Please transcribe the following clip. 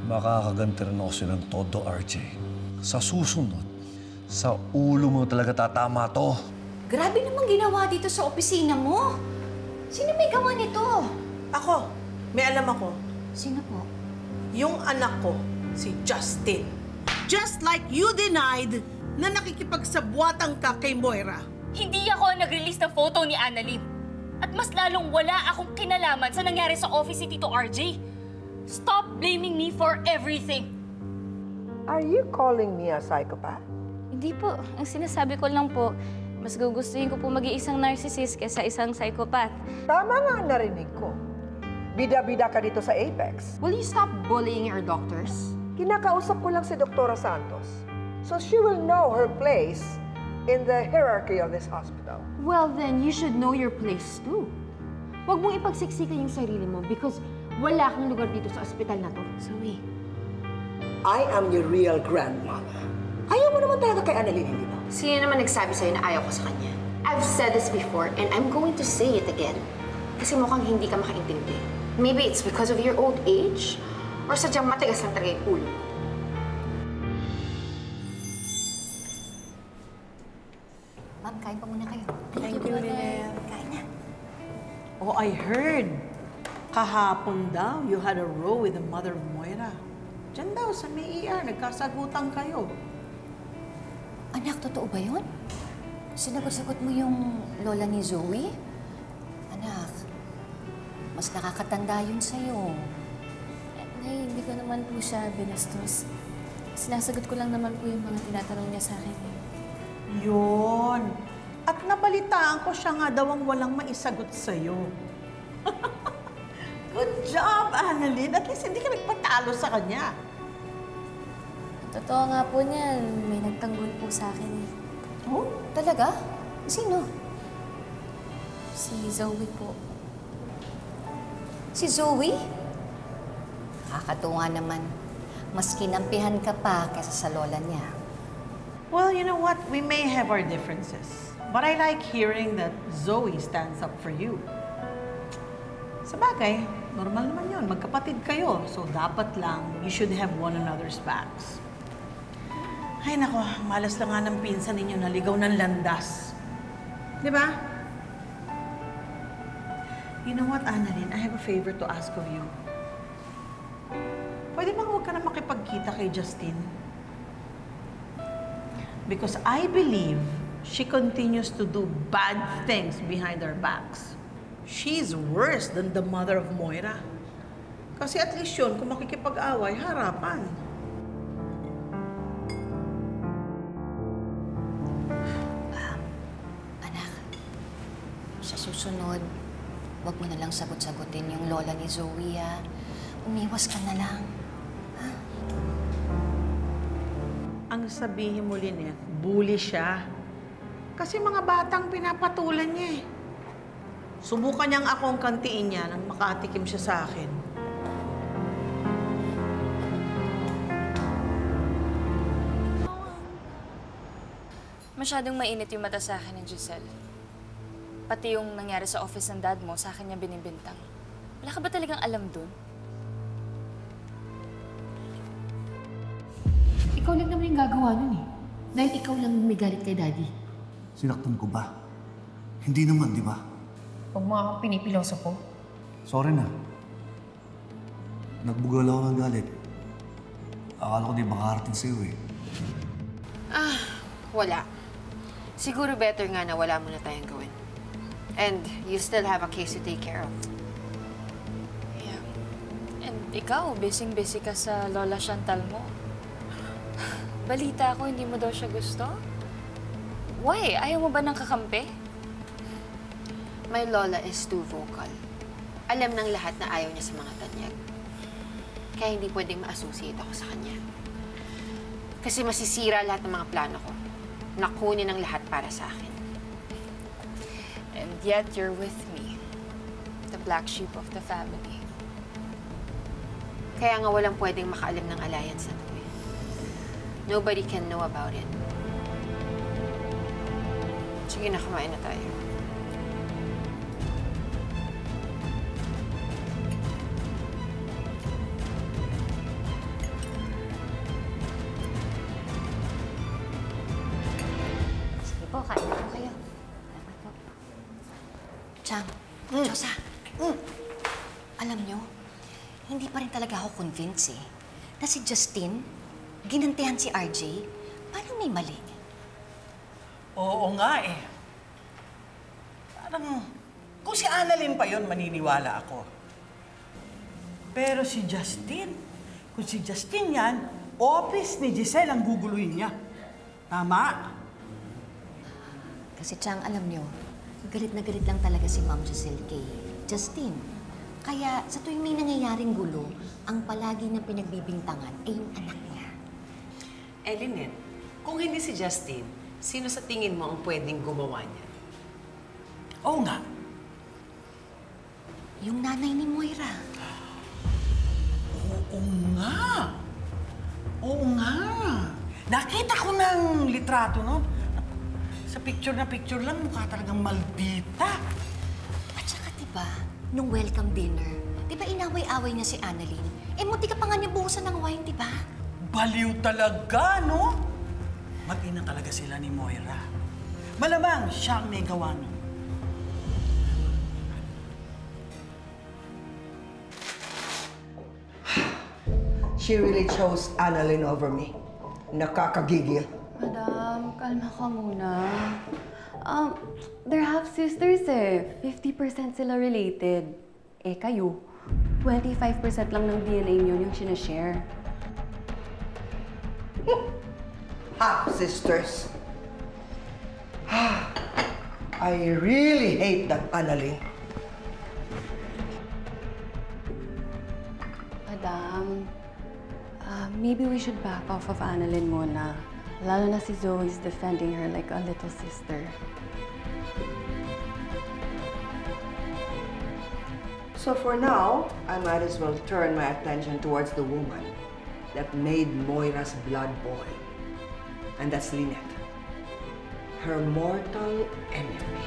Makakaganti rin ako ng todo, RJ. Sa susunod, sa ulo mo talaga tatama to. Grabe namang ginawa dito sa opisina mo. Sino may gawa nito? Ako, may alam ako. Sino po? Yung anak ko, si Justin. Just like you denied na nakikipagsabwatang ka kay Moira. Hindi ako ang nag-release ng photo ni Annalyn. At mas lalong wala akong kinalaman sa nangyari sa office ni Tito RJ. Stop blaming me for everything. Are you calling me a psychopath? Hindi po. Ang sinasabi ko lang po, mas gugustuhin ko po maging isang narcissist kaysa isang psychopath. Tama nga ang narinig ko. Bida-bida ka dito sa Apex. Will you stop bullying our doctors? Kinakausap ko lang si Dr. Santos. So she will know her place in the hierarchy of this hospital. Well, then, you should know your place, too. Huwag mong ipagsiksikan yung sarili mo because wala kang lugar dito sa ospital na to. Zoe. I am your real grandmother. Ayaw mo naman talaga kay Annalyn, hindi ba? Sino naman nagsabi sa'yo na ayaw ko sa kanya? I've said this before and I'm going to say it again. Kasi mukhang hindi ka makaintindi. Maybe it's because of your old age or sadyang matigas lang talaga yung ulo. Ma'am, kain pa muna kayo. Thank you, Lynette. Kain na. Oh, I heard. Kahapon daw, you had a row with the mother of Moira. Diyan daw, sa may ER, nagkasagutan kayo. Anak, totoo ba yun? Sinagot-sagot mo yung lola ni Zoe? Anak, mas nakakatanda yun sa'yo. Nay, hindi ko naman po siya binastos. Sinasagot ko lang naman po yung mga tinatanong niya sa akin. Yun. At nabalitaan ko siya nga daw ang walang maisagot sa'yo. Good job, Annalyn. At least hindi ka nagpatalo sa kanya. Totoo nga po niyan, may nagtanggol po sa akin eh. Oh, talaga? Sino? Si Zoe po. Si Zoe? Nakakatuwa naman. Mas kinampihan ka pa kaysa sa lola niya. Well, you know what? We may have our differences. But I like hearing that Zoe stands up for you. Sa bagay, normal naman yun. Magkapatid kayo. So, dapat lang, you should have one another's backs. Ay, nako, malas lang nga ng pinsan ninyo na ligaw ng landas. Di ba? You know what, Annalyn? I have a favor to ask of you. Pwede bang huwag ka na makipagkita kay Justin? Because I believe she continues to do bad things behind our backs. She's worse than the mother of Moira. Kasi at least yun, kung makikipag-away, harapan. Anak, sa susunod, huwag mo na lang sagot-sagutin yung lola ni Zoe, ha? Umiwas ka na lang. Ha? Ang sabihin mo, Lynette, bully siya. Kasi mga batang pinapatulan niya eh. Subukan niyang akong kantiin niya nang makatikim siya sa akin. Masyadong mainit yung mata sa akin ni Giselle. Pati yung nangyari sa office ng dad mo, sa akin niya binibintang. Wala ka ba talagang alam dun? Ikaw lang naman yung gagawa nun eh. Dahil ikaw lang may galit kay Daddy. Sinaktan ko ba? Hindi naman, di ba? Huwag mo akong pinipiloso po. Sorry na. Nagbugal ako ng galit. Akala ko di makarating sa'yo eh. Wala. Siguro better nga na wala muna tayong gawin. And you still have a case to take care of. Yeah. And ikaw, busy-busy ka sa Lola Chantal mo. Balita ko, hindi mo daw siya gusto? Why? Ayaw mo ba ng kakampi? My lola is too vocal. Alam ng lahat na ayaw niya sa mga tanyag. Kaya hindi pwedeng ma-associate ako sa kanya. Kasi masisira lahat ng mga plano ko. Nakunin ang lahat para sa akin. And yet, you're with me. The black sheep of the family. Kaya nga walang pwedeng makaalam ng alliance na to eh. Nobody can know about it. Sige na, kumain na tayo. Rosa, alam nyo, hindi pa rin talaga ako convinced na si Justin, ginantihan si RJ, parang may mali. Oo nga eh. Parang, kung si Annalyn pa yon, maniniwala ako. Pero si Justin, kung si Justin yan, office ni Giselle ang guguluhin niya. Tama? Kasi Chang, alam nyo, galit na galit lang talaga si Ma'am Giselle kay Justin. Kaya sa tuwing may nangyayaring gulo, ang palagi na pinagbibintangan ay yung anak niya. Lynette, kung hindi si Justin, sino sa tingin mo ang pwedeng gumawa niya? Oo nga. Yung nanay ni Moira. Oo nga. Oo nga. Nakita ko ng litrato, no? Sa picture na picture lang, mukha talagang maldita. At saka diba, nung welcome dinner, diba inaway-away niya si Annalyn? Munti ka pa nga niya buhusan ng wine, diba? Baliw talaga, no? Mag-ina talaga sila ni Moira. Malamang siyang may gawa nun. She really chose Annalyn over me. Nakakagigil. Madam, kalma ka muna. They're half-sisters eh. 50% sila related. Eh, kayo, 25% lang ng DNA niyo yung sinashare. Half-sisters. I really hate that Annalyn. Madam, maybe we should back off of Annalyn muna. Lalo na si Zoe's defending her like a little sister. So for now, I might as well turn my attention towards the woman that made Moira's blood boil. And that's Lynette, her mortal enemy.